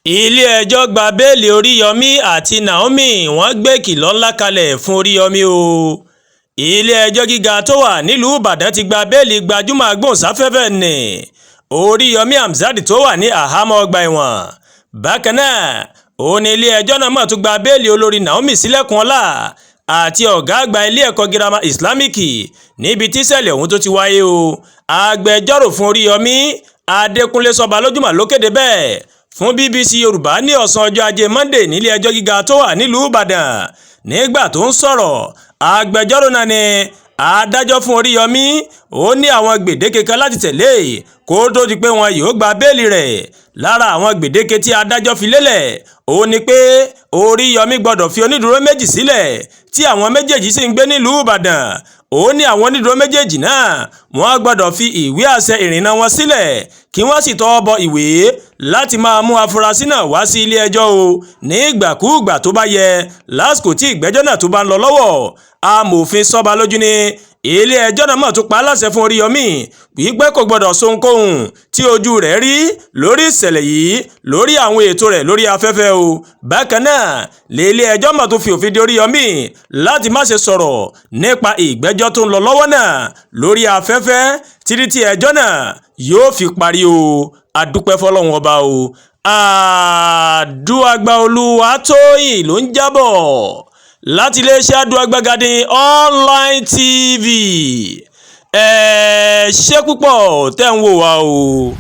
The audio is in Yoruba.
Ilé ẹjọ gba Béèlì Oriyomi Ati Naomi wọ́n gbé ìkìlọ̀ ńlá kalẹ̀ fún Oriyomi o. Ilé ẹjọ́ gíga tó wà nílùú Ìbàdàn ti gba béèlì gbajúmọ̀ agbóhùnsáfẹ́fẹ́ nì Oriyomi Hamzat tó wà ní àhámọ́ ọgbà ẹ̀wọ̀n. Bákan náà òun ni ilé ẹjọ́ náà mọ̀ tún gba béèlì olórí Naomi sílẹ̀kùn ọlá àti ọ̀gá àgbà ilé ẹ̀kọ́ girama Islamic níbi tí ìṣẹ̀lẹ̀ ọ̀hún tó ti wáyé o. Agbẹjọ́rò fún Oriyomi Adékúnlé Sọba lójúmọ́ ló kéde bẹ́ẹ̀ fún BBC Yorùbá ní ọ̀sán ọjọ́ ajé Monday nílé ẹjọ́ gíga tó wà nílùú Ìbàdàn. Nígbà tó ń sọ̀rọ̀, agbẹjọ́rò náà ní adájọ́ fún Oriyomi ó ní àwọn gbèdéke kan láti tẹ̀lé kó tó di pé wọn yóò gba béèlì rẹ̀. Lára àwọn gbèdéke tí adájọ́ fi lélẹ̀ ó ní pé Oriyomi gbọ́dọ̀ fi onídùúró méjì sílẹ̀ tí àwọn méjèèjì sì ń gbé nílùú Ìbàdàn. Ó ní àwọn onídùúró méjèèjì náà wọ́n gbọ́dọ̀ fi ìwé àṣẹ ìrìnnà wọn sílẹ̀ kí wọ́n sì tọwọ́ bọ ìwé láti máa mú afurasí náà wá sí ilé ẹjọ́ o ní ìgbàkúùgbà tó bá yẹ lásìkò tí ìgbẹ́jọ́ náà tó bá ń lọ lọ́wọ́. Amòfin Sọba lójú ní ilé ẹjọ́ náà mọ̀ tó pa á láṣẹ fún Oriyomi wípé kò gbọdọ̀ sọ ohunkóhun tí ojú rẹ̀ rí lórí ìṣẹ̀lẹ̀ yìí lórí àwọn ètò rẹ̀ lórí afẹ́fẹ́ o. Bákan náà ilé ẹjọ́ mọ̀ tó fi òfin de Oriyomi láti má ṣe sọ̀rọ̀ nípa ìgbẹ́jọ́ tó ń lọ lọ́wọ́ náà lórí afẹ́fẹ́ títí tí ẹjọ́ náà yóò fi parí o. Adúpẹ́ fọ́lọ́run ọba o. Àdúàgbà Olúwatóyìn ló ń jábọ̀ láti iléeṣẹ́ Àdúàgbà Garden online TV. Ẹ ṣé púpọ̀ tẹ́ ń wò wá o.